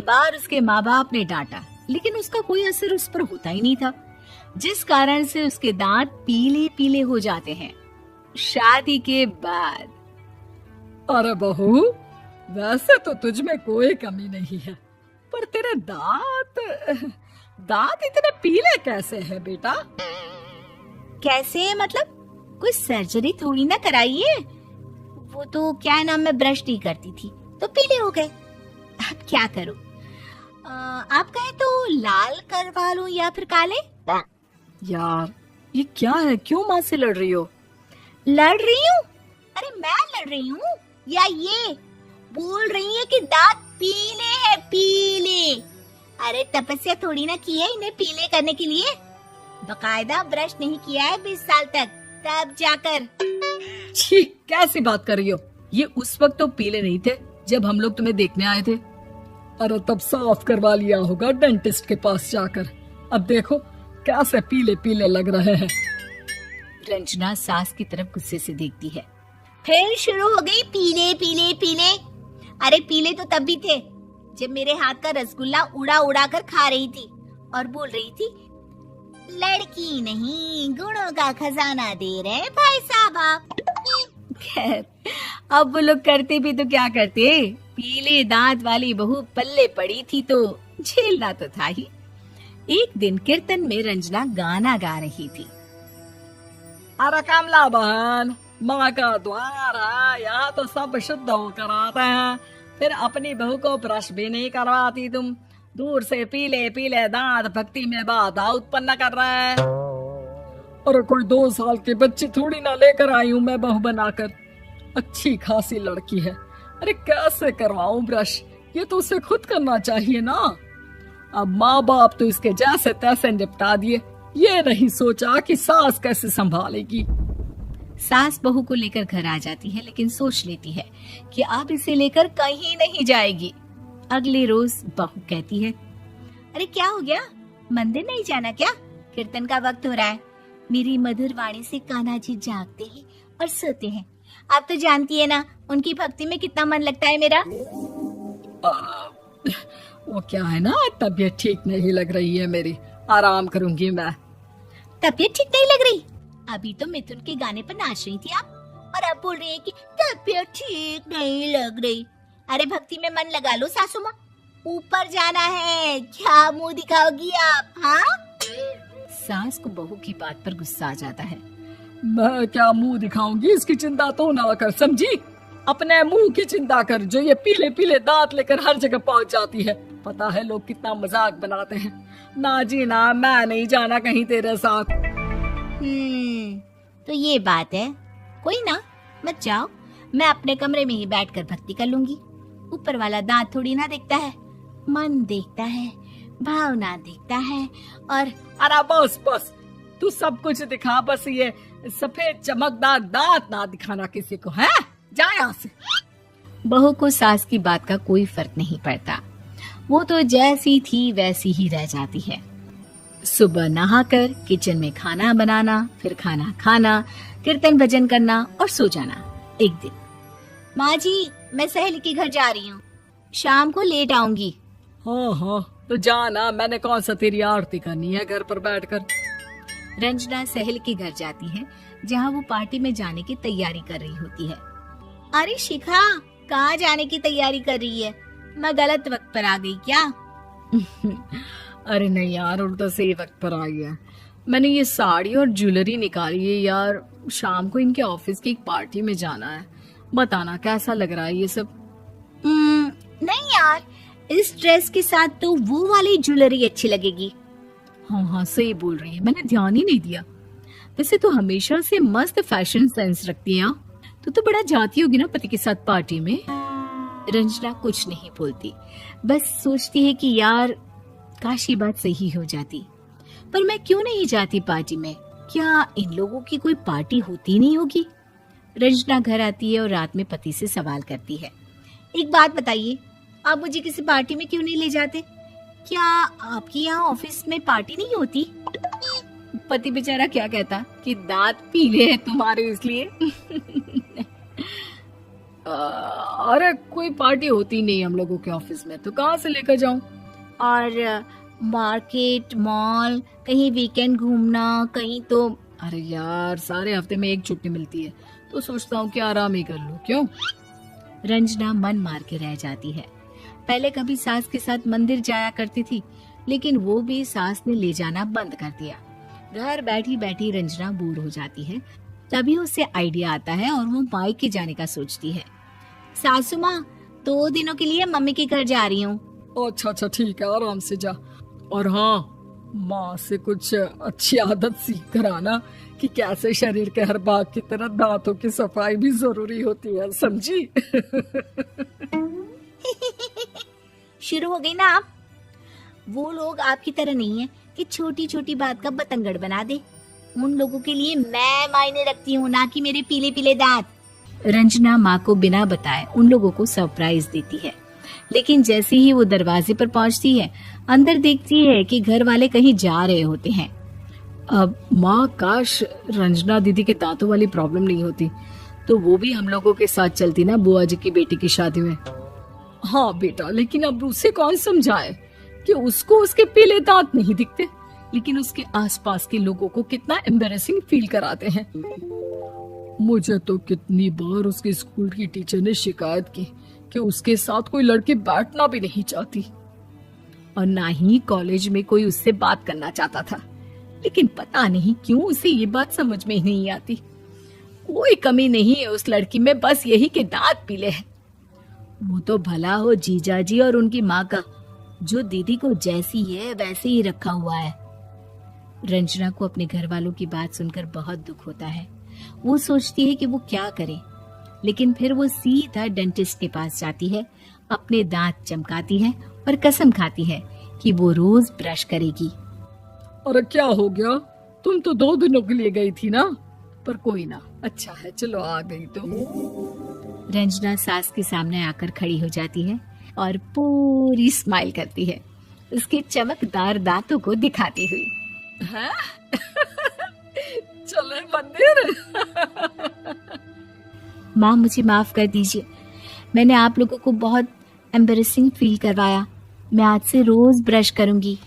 बार उसके माँ बाप ने डांटा, लेकिन उसका कोई असर उस पर होता ही नहीं था, जिस कारण से उसके दांत पीले पीले हो जाते हैं। शादी के बाद अरे बहू, वैसे तो तुझ में कोई कमी नहीं है, पर तेरे दांत इतने पीले कैसे हैं बेटा? कैसे मतलब? कोई सर्जरी थोड़ी ना कराइए। वो तो क्या नाम, मैं ब्रश नहीं करती थी तो पीले हो गए। अब क्या करूं? आप कहें तो लाल करवा लूं या फिर काले? यार ये क्या है, क्यों माँ से लड़ रही हो? लड़ रही हूँ? अरे मैं लड़ रही हूँ या ये बोल रही है कि दांत पीले हैं, पीले। अरे तपस्या थोड़ी ना की है इन्हें पीले करने के लिए। बकायदा ब्रश नहीं किया है 20 साल तक, तब जाकर। छी, कैसी बात कर रही हो? ये उस वक्त तो पीले नहीं थे जब हम लोग तुम्हें देखने आए थे। अरे तब साफ करवा लिया होगा डेंटिस्ट के पास जाकर। अब देखो कैसे पीले पीले लग रहे हैं। रंजना सास की तरफ गुस्से से देखती है। फिर शुरू हो गई पीले पीले पीले। अरे पीले तो तब भी थे जब मेरे हाथ का रसगुल्ला उड़ा उड़ा कर खा रही थी और बोल रही थी, लड़की नहीं गुणों का खजाना दे रहे भाई साहब आप। खैर, अब वो लोग करते भी तो क्या करते, पीले दांत वाली बहू पल्ले पड़ी थी तो झेलना तो था ही। एक दिन कीर्तन में रंजना गाना गा रही थी। अरे कमला बहन, माँ का द्वार है, यहाँ तो सब शुद्ध होकर आते हैं, फिर अपनी बहू को ब्रश भी नहीं करवाती तुम। दूर से पीले पीले दांत भक्ति में बाधा उत्पन्न कर रहे हैं। अरे कोई 2 साल की बच्ची थोड़ी ना लेकर आई हूँ मैं बहू बनाकर। अच्छी खासी लड़की है, अरे कैसे करवाऊं ब्रश? ये तो उसे खुद करना चाहिए ना। अब माँ बाप तो इसके जैसे तैसे निपटा दिए, ये नहीं सोचा कि सास कैसे संभालेगी। सास बहू को लेकर घर आ जाती है, लेकिन सोच लेती है कि अब इसे लेकर कहीं नहीं जाएगी। अगले रोज बहू कहती है, अरे क्या हो गया, मंदिर नहीं जाना क्या? कीर्तन का वक्त हो रहा है। मेरी मधुर वाणी से कान्हा जी जागते हैं और सोते हैं। आप तो जानती है ना उनकी भक्ति में कितना मन लगता है मेरा। वो क्या है ना, तबीयत ठीक नहीं लग रही है मेरी, आराम करूंगी मैं। तबीयत ठीक नहीं लग रही? अभी तो मिथुन के गाने पर नाच रही थी आप, और अब बोल रही है कि तबीयत ठीक नहीं लग रही। अरे भक्ति में मन लगा लो सासू माँ, ऊपर जाना है, क्या मुंह दिखाओगी आप? हाँ? सास को बहू की बात पर गुस्सा आ जाता है। मैं क्या मुंह दिखाऊंगी, इसकी चिंता तो ना कर, समझी? अपने मुंह की चिंता कर, जो ये पीले पीले दांत लेकर हर जगह पहुंच जाती है। पता है लोग कितना मजाक बनाते हैं। ना जी ना, मैं नहीं जाना कहीं तेरे साथ। तो ये बात है, कोई ना, मत जाओ, मैं अपने कमरे में ही बैठकर भक्ति कर लूंगी। ऊपर वाला दांत थोड़ी ना देखता है, मन देखता है, भावना देखता है। और अरे बस बस, तू सब कुछ दिखा, बस ये सफेद चमकदार दांत ना दिखाना किसी को, है? जा यहाँ से। बहू को सास की बात का कोई फर्क नहीं पड़ता, वो तो जैसी थी वैसी ही रह जाती है। सुबह नहाकर किचन में खाना बनाना, फिर खाना खाना, कीर्तन भजन करना और सो जाना। एक दिन, माँ जी मैं सहेली के घर जा रही हूँ, शाम को लेट आऊंगी। हाँ हाँ तो जाना, मैंने कौन सा तेरी आरती करनी है घर पर बैठकर। रंजना सहेली के घर जाती है, जहाँ वो पार्टी में जाने की तैयारी कर रही होती है। अरे शिखा, कहाँ जाने की तैयारी कर रही है? मैं गलत वक्त पर आ गई क्या? अरे नहीं यार, उल्टा सही वक्त पर आई है। मैंने ये साड़ी और ज्वेलरी निकाली है यार, शाम को इनके ऑफिस की एक पार्टी में जाना है। बताना कैसा लग रहा है ये सब? नहीं यार, इस ड्रेस के साथ तो वो वाली ज्वेलरी अच्छी लगेगी। हाँ हाँ सही बोल रही है, मैंने ध्यान ही नहीं दिया। वैसे तो हमेशा से मस्त फैशन सेंस रखती है। तो बड़ा जाती होगी ना पति के साथ पार्टी में। रंजना कुछ नहीं बोलती, बस सोचती है कि यार काश ये बात सही हो जाती, पर मैं क्यों नहीं जाती पार्टी में? क्या इन लोगों की कोई पार्टी होती नहीं होगी? रंजना घर आती है और रात में पति से सवाल करती है, एक बात बताइए, आप मुझे किसी पार्टी में क्यों नहीं ले जाते? क्या आपकी यहाँ ऑफिस में पार्टी नहीं होती? पति बेचारा क्या कहता कि दांत पीले हैं तुम्हारे इसलिए। अरे कोई पार्टी होती नहीं हम लोगों के ऑफिस में, तो कहाँ से लेकर जाऊं? और मार्केट, मॉल, कहीं वीकेंड घूमना, कहीं तो। अरे यार, सारे हफ्ते में एक छुट्टी मिलती है, तो सोचता हूँ कि आराम ही कर लूं। क्यों? रंजना मन मार के रह जाती है। पहले कभी सास के साथ मंदिर जाया करती थी, लेकिन वो भी सास ने ले जाना बंद कर दिया। घर बैठी बैठी रंजना बोर हो जाती है। तभी उसे आइडिया आता है और वो मायके जाने का सोचती है। सासू माँ, 2 दिनों के लिए मम्मी के घर जा रही हूँ। अच्छा अच्छा, ठीक है, आराम से जा। और हाँ, माँ से कुछ अच्छी आदत सीख कर आना कि कैसे शरीर के हर भाग की तरह दांतों की सफाई भी जरूरी होती है, समझी? शुरू हो गई ना आप। वो लोग आपकी तरह नहीं है कि छोटी छोटी बात का बतंगड़ बना दे। उन लोगों के लिए मैं मायने रखती हूँ, ना कि मेरे पीले पीले दांत। रंजना माँ को बिना बताए उन लोगों को सरप्राइज देती है, लेकिन जैसे ही वो दरवाजे पर पहुंचती है, अंदर देखती है कि घर वाले कहीं जा रहे होते हैं। अब माँ, काश रंजना दीदी के दांतों वाली प्रॉब्लम नहीं होती, तो वो भी हम लोगों के साथ चलती ना बुआ जी की बेटी की शादी में। हाँ बेटा, लेकिन अब उसे कौन समझाए कि उसको उसके पीले दांत नहीं दिखते, लेकिन उसके आसपास के लोगों को कितना एम्बैरेसिंग फील कराते हैं। मुझे तो कितनी बार उसके स्कूल की टीचर ने शिकायत की कि उसके साथ कोई लड़की बैठना भी नहीं चाहती, और ना ही कॉलेज में कोई उससे बात करना चाहता था। लेकिन पता नहीं क्यों उसे ये बात समझ में ही नहीं आती। कोई कमी नहीं है उस लड़की में, बस यही कि दांत पीले हैं। वो तो भला हो जीजा जी और उनकी माँ का, जो दीदी को जैसी है वैसे ही रखा हुआ है। रंजना को अपने घर वालों की बात सुनकर बहुत दुख होता है। वो सोचती है कि वो क्या करे, लेकिन फिर वो सीधा डेंटिस्ट के पास जाती है, अपने दांत चमकाती है और कसम खाती है कि वो रोज ब्रश करेगी। अरे क्या हो गया? तुम तो 2 दिनों के लिए गई थी ना। पर कोई ना, अच्छा है, चलो आ गई तो। रंजना सास के सामने आकर खड़ी हो जाती है और पूरी स्माइल करती है, उसके चमकदार दांतों को दिखाती हुई। हैं? चले मंदिर? माँ, मुझे माफ कर दीजिए, मैंने आप लोगों को बहुत एम्बैरेसिंग फील करवाया। मैं आज से रोज ब्रश करूंगी।